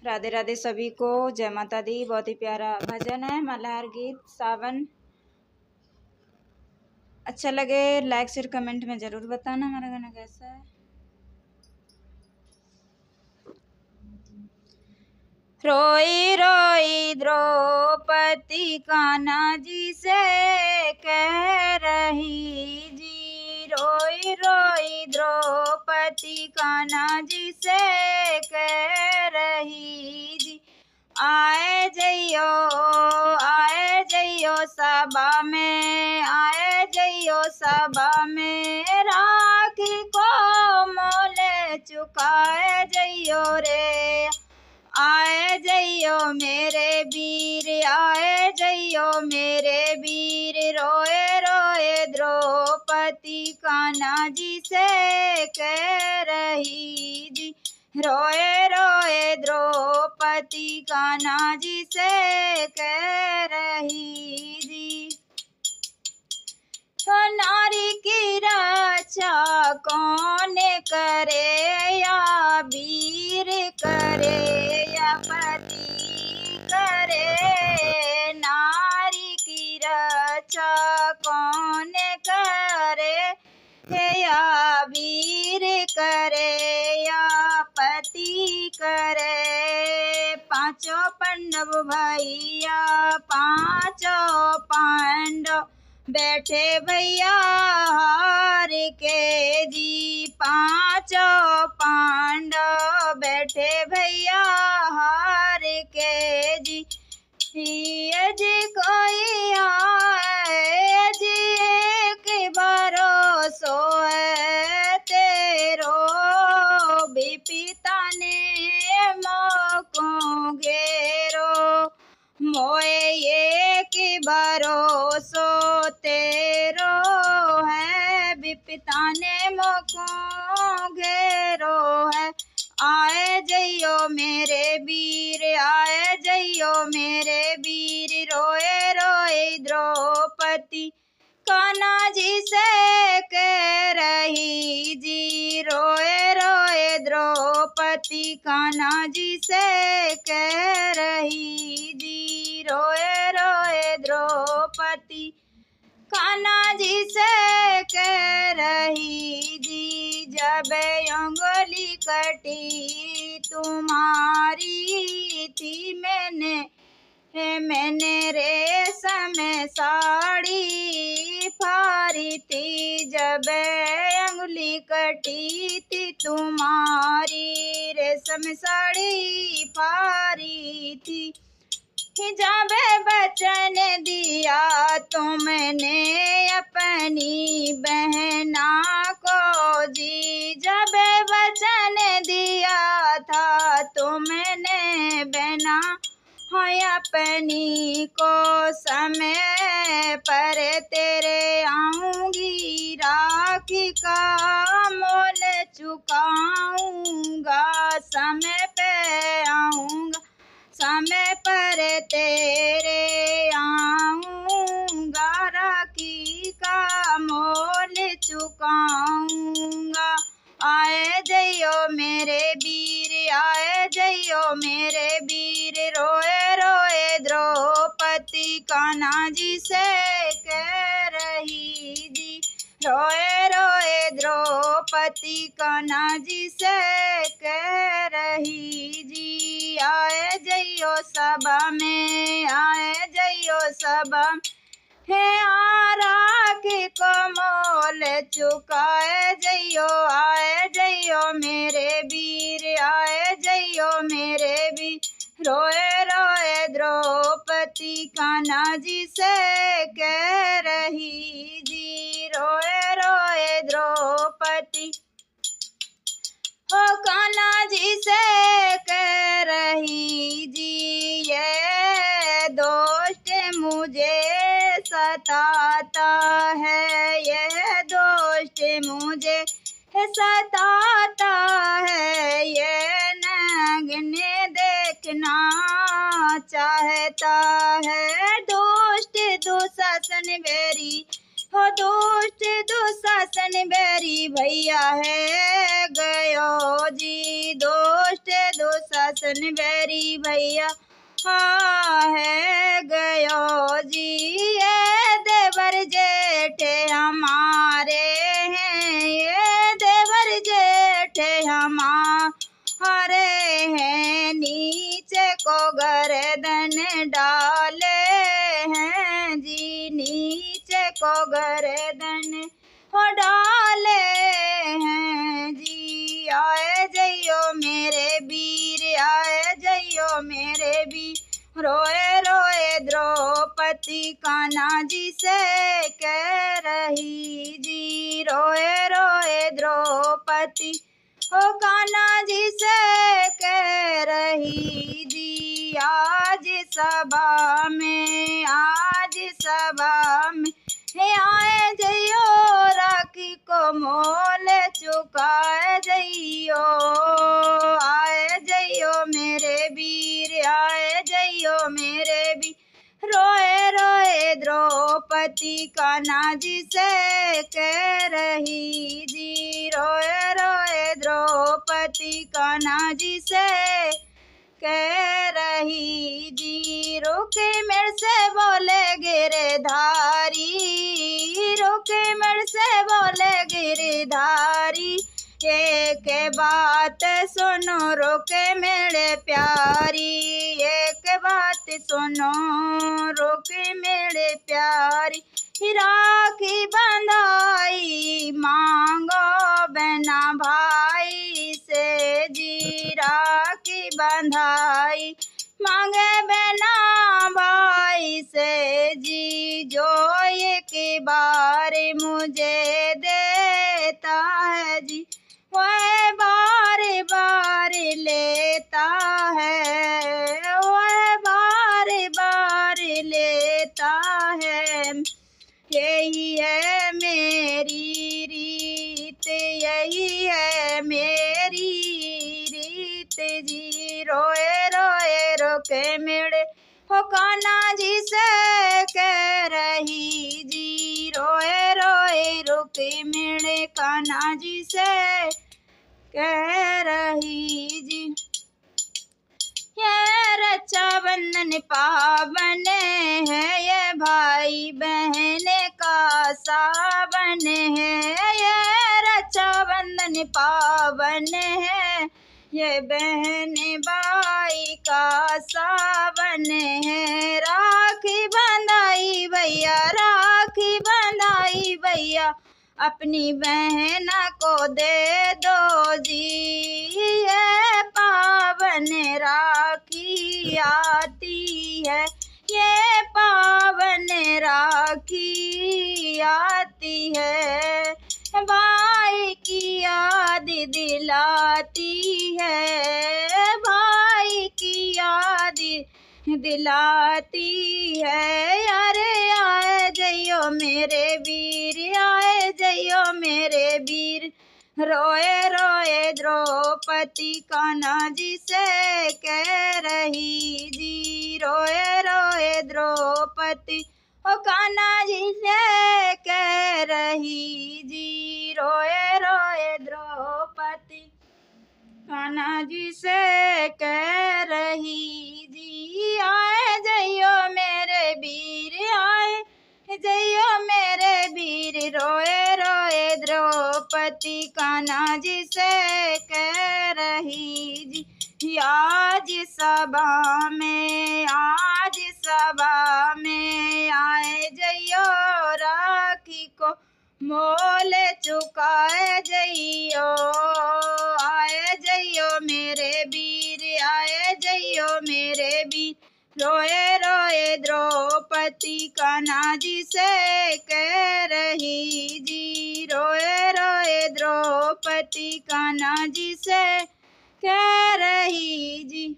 राधे राधे सभी को, जय माता दी। बहुत ही प्यारा भजन है, मल्हार गीत सावन। अच्छा लगे लाइक शेयर कमेंट में जरूर बताना हमारा गाना कैसा है। रोई रोई द्रौपदी कान्हा जी से कह रही जी, रोई रोई द्रौपदी कान्हा जी से कह रही जी, आए जइयो सभा में, आए जइयो सभा में, राखी को मोल चुकाए जइयो रे, आए जइयो मेरे वीर, आए जइयो मेरे वीर, रोए रोए द्रौपदी कान्हा जी से कह रही जी, रोए रोए द्रौपदी कान्हा जी से कह रही जी। नारी की रक्षा कौन करे, या वीर करे या पति करे, नारी की रक्षा कौन करे, या वीर करे या पति करे। पांचों पांडव भैया, पांचों पांडव बैठे भैया हार के जी, पांचों पांडव बैठे भैया हार के जी, ये जी कोई आए जी एक भरोसो है तेरो, भी पिता ने मोको घेरो, मोए एक भरोसो तेरो है, विपिता ने मोको घेरो है, आए जइयो मेरे वीर, आए जइयो मेरे वीर, रोए रोए द्रौपदी कान्हा जी से कह रही जी, रोए रोए द्रौपदी कान्हा जी से कह रही जी, रोए रोए द्रौपदी कान्हा जी से कह रही जी, जब अंगुली कटी तुम्हारी थी, मैंने रेशम साड़ी फाड़ी थी, जब अंगुली कटी थी तुम्हारी, रेशम साड़ी फाड़ी थी, जब वचन दिया तुमने अपनी बहना को जी, जब वचन दिया था तुमने बहना अपनी को, समय पर तेरे आऊंगी, राखी का मोल चुकाऊंगा, समय पे आऊंगा, समय पर तेरे आऊंगा, राखी का मोल चुकाऊंगा, आए जइयो मेरे वीर, आए जइयो मेरे वीर, रोए रोए द्रौपदी कान्हा जी से कह रही जी, रोए रोए द्रौपदी कान्हा जी से कह रही जी, आए जइयो सभा में, आए जइयो सभा है, राखी को मोल चुकाए जइयो, आए जइयो मेरे वीर, आए जइयो मेरे वीर, रोए रोए द्रौपदी कान्हा जी से कह रही जी, रोए रोए द्रौपदी कान्हा जी से कह रही जी, ये दोस्त मुझे सताता है, यह दोस्त मुझे सताता है, ये नगने देखना चाहता है, दोस्त दुशासन बेरी हो, दोस्त दुशासन बेरी भैया है गयो जी, दोस्त दुशासन रासन बैरी भैया हाँ है गयो जी। ये देवर जेठ हमारे हैं, ये देवर जेठ हमारे हैं, नीचे को गर्दन डाले हैं जी, नीचे को गर्दन हो डाले हैं जी। आए जइयो मेरे वीर, आए जइयो मेरे वीर, रोए रोए द्रौपदी कान्हा जी से कह रही जी, रोए रोए द्रौपदी ओ कान्हा जी से कह रही जी। आज सभा में, आज सभा में आए जइयो, राखी को मोल चुकाए जइयो। आए जइयो मेरे वीर, आए जइयो मेरे वीर, रोए रोए द्रौपदी कान्हा जी से कह रही जी, रोए रोए द्रौपदी कान्हा जी से कह रही जी। रुके मेरे से बोले गिरधारी, रुके मेरे से बोले गिरधारी, एक बात सुनो रुके मेरे प्यारी, एक बात सुनो रुके मेरे प्यारी, राखी बंधाई मांगो बहना भाई से जी, राखी बंधाई मांगे बहना भाई से जी। जो एक बार मुझे देता है जी, वह बार बार लेता है, वह बार बार लेता है। यही है मेरी रीत, यही है मेरी रीत जी। रोए रोए रोके मेरे हो कान्हा जी से कह रही जी, रोए रोए रोके मेरे कान्हा जी से कह रही जी। ये रक्षाबंधन पावन है, ये भाई बहन का सावन है, ये रक्षाबंधन पावन है, ये बहन भाई का सावन है। राखी बंधाई भैया, राखी बंधाई भैया, अपनी बहन को दे दो जी। ये पावन राखी आती है, ये पावन राखी आती है, भाई की याद दिलाती है, भाई की याद दिलाती है। अरे आए जइयो मेरे वीर, आए जइयो मेरे वीर, रोए रोए द्रौपदी कान्हा जी से कह रही जी, रोए रोए द्रौपदी ओ कान्हा जी से कह रही जी, रोए रोए द्रौपदी कान्हा जी से कह रही जी। आए जइयो मेरे वीर, आए जइयो मेरे वीर, रोए रोए द्रौपदी कान्हा जी से कह रही जी। आज सभा में, आज सभा में आए जइयो, राखी को मोल चुकाए जइयो। आए जइयो मेरे वीर, आए जइयो मेरे वीर, रोए रोए द्रौपदी कान्हा जी से कह रही जी, रोए रोए द्रौपदी कान्हा जी से कह रही जी।